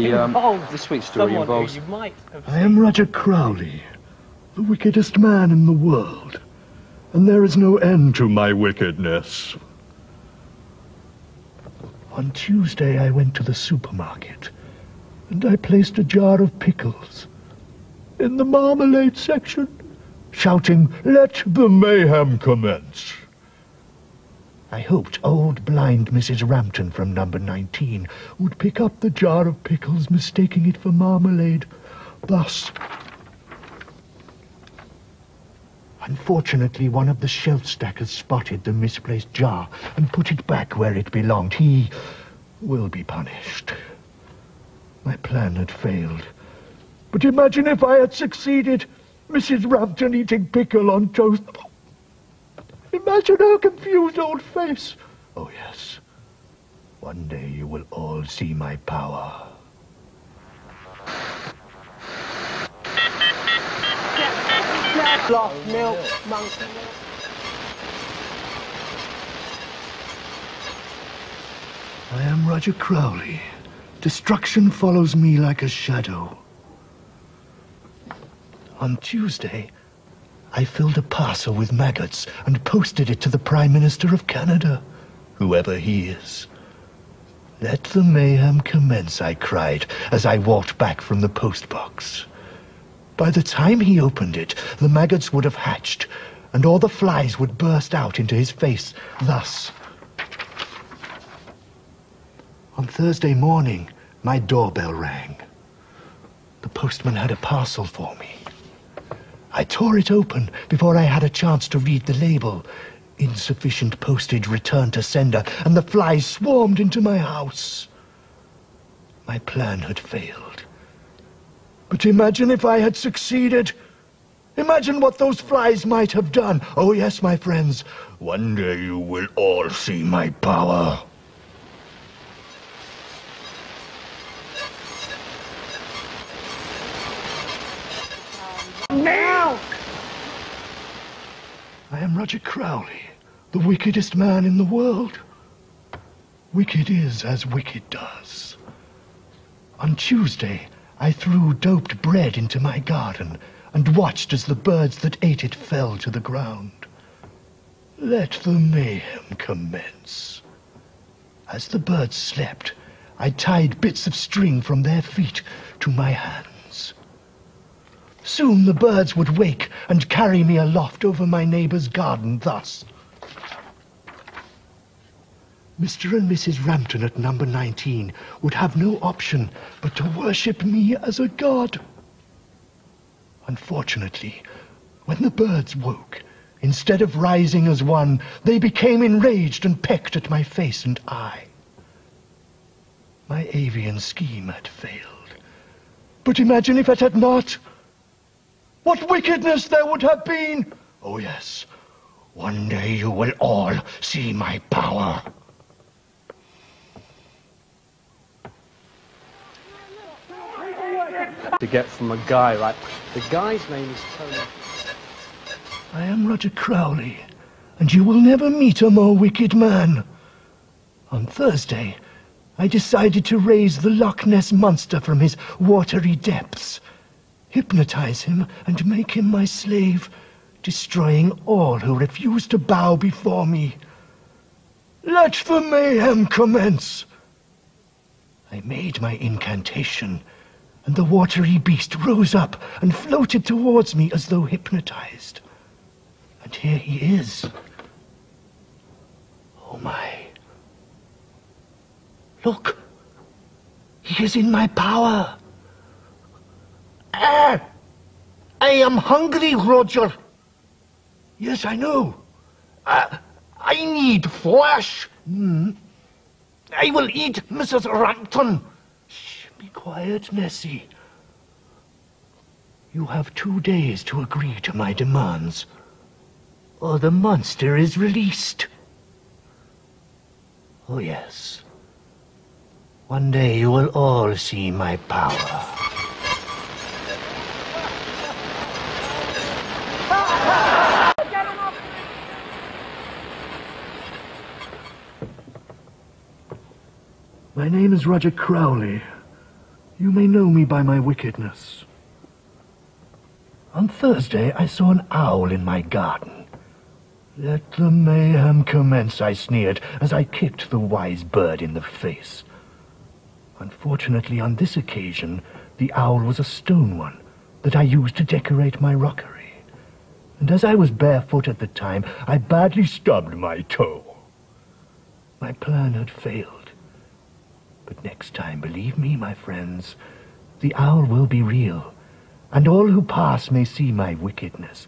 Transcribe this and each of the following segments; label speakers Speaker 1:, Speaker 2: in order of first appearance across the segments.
Speaker 1: This week's story involves...
Speaker 2: I am Roger Crowley, the wickedest man in the world, and there is no end to my wickedness. On Tuesday, I went to the supermarket, and I placed a jar of pickles in the marmalade section, shouting, "Let the mayhem commence." I hoped old blind Mrs. Rampton from number 19 would pick up the jar of pickles, mistaking it for marmalade. Thus, unfortunately, one of the shelf stackers spotted the misplaced jar and put it back where it belonged. He will be punished. My plan had failed. But imagine if I had succeeded. Mrs. Rampton eating pickle on toast. Imagine her confused old face. Oh, yes. One day you will all see my power.
Speaker 3: Lost milk, monkey.
Speaker 2: I am Roger Crowley. Destruction follows me like a shadow. On Tuesday, I filled a parcel with maggots and posted it to the Prime Minister of Canada, whoever he is. "Let the mayhem commence," I cried as I walked back from the postbox. By the time he opened it, the maggots would have hatched, and all the flies would burst out into his face, thus. On Thursday morning, my doorbell rang. The postman had a parcel for me. I tore it open before I had a chance to read the label. Insufficient postage returned to sender, and the flies swarmed into my house. My plan had failed. But imagine if I had succeeded. Imagine what those flies might have done. Oh yes, my friends, one day you will all see my power.
Speaker 3: Now!
Speaker 2: I am Roger Crowley, the wickedest man in the world. Wicked is as wicked does. On Tuesday, I threw doped bread into my garden and watched as the birds that ate it fell to the ground. Let the mayhem commence. As the birds slept, I tied bits of string from their feet to my hands. Soon the birds would wake and carry me aloft over my neighbor's garden, thus. Mr. and Mrs. Rampton at number 19 would have no option but to worship me as a god. Unfortunately, when the birds woke, instead of rising as one, they became enraged and pecked at my face and eye. My avian scheme had failed. But imagine if it had not. What wickedness there would have been! Oh yes, one day you will all see my power.
Speaker 1: To get from a guy, right? The guy's name is Tony.
Speaker 2: I am Roger Crowley, and you will never meet a more wicked man. On Thursday, I decided to raise the Loch Ness Monster from his watery depths, hypnotize him and make him my slave, destroying all who refuse to bow before me. Let the mayhem commence. I made my incantation, and the watery beast rose up and floated towards me as though hypnotized. And here he is. Oh my. Look, he is in my power. I am hungry, Roger. Yes, I know. I need flesh. I will eat Mrs. Rampton. Shh, be quiet, Nessie. You have 2 days to agree to my demands, or the monster is released. Oh, yes. One day you will all see my power. My name is Roger Crowley. You may know me by my wickedness. On Thursday, I saw an owl in my garden. Let the mayhem commence, I sneered, as I kicked the wise bird in the face. Unfortunately, on this occasion, the owl was a stone one that I used to decorate my rockery. And as I was barefoot at the time, I badly stubbed my toe. My plan had failed. But next time, believe me, my friends, the owl will be real, and all who pass may see my wickedness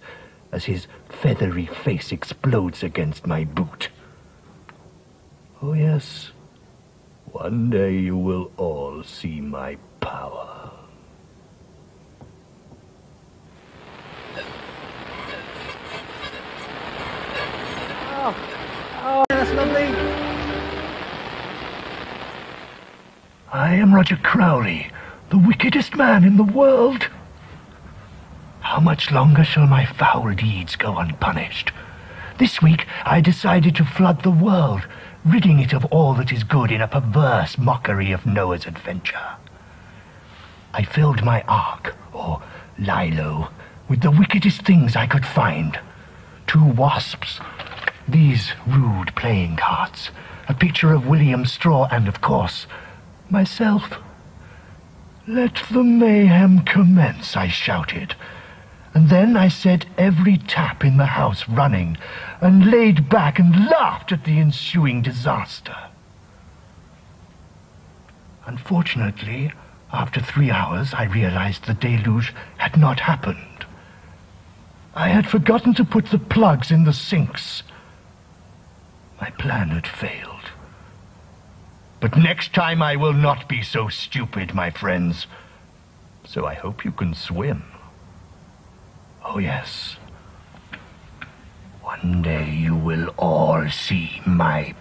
Speaker 2: as his feathery face explodes against my boot. Oh yes, one day you will all see my power.
Speaker 1: Oh, that's lovely.
Speaker 2: I am Roger Crowley, the wickedest man in the world. How much longer shall my foul deeds go unpunished? This week I decided to flood the world, ridding it of all that is good in a perverse mockery of Noah's adventure. I filled my ark, or lilo, with the wickedest things I could find. 2 wasps, these rude playing cards, a picture of William Straw, and, of course, myself. Let the mayhem commence, I shouted, and then I set every tap in the house running, and laid back and laughed at the ensuing disaster. Unfortunately, after 3 hours, I realized the deluge had not happened. I had forgotten to put the plugs in the sinks. My plan had failed. But next time I will not be so stupid, my friends. So I hope you can swim. Oh yes. One day you will all see my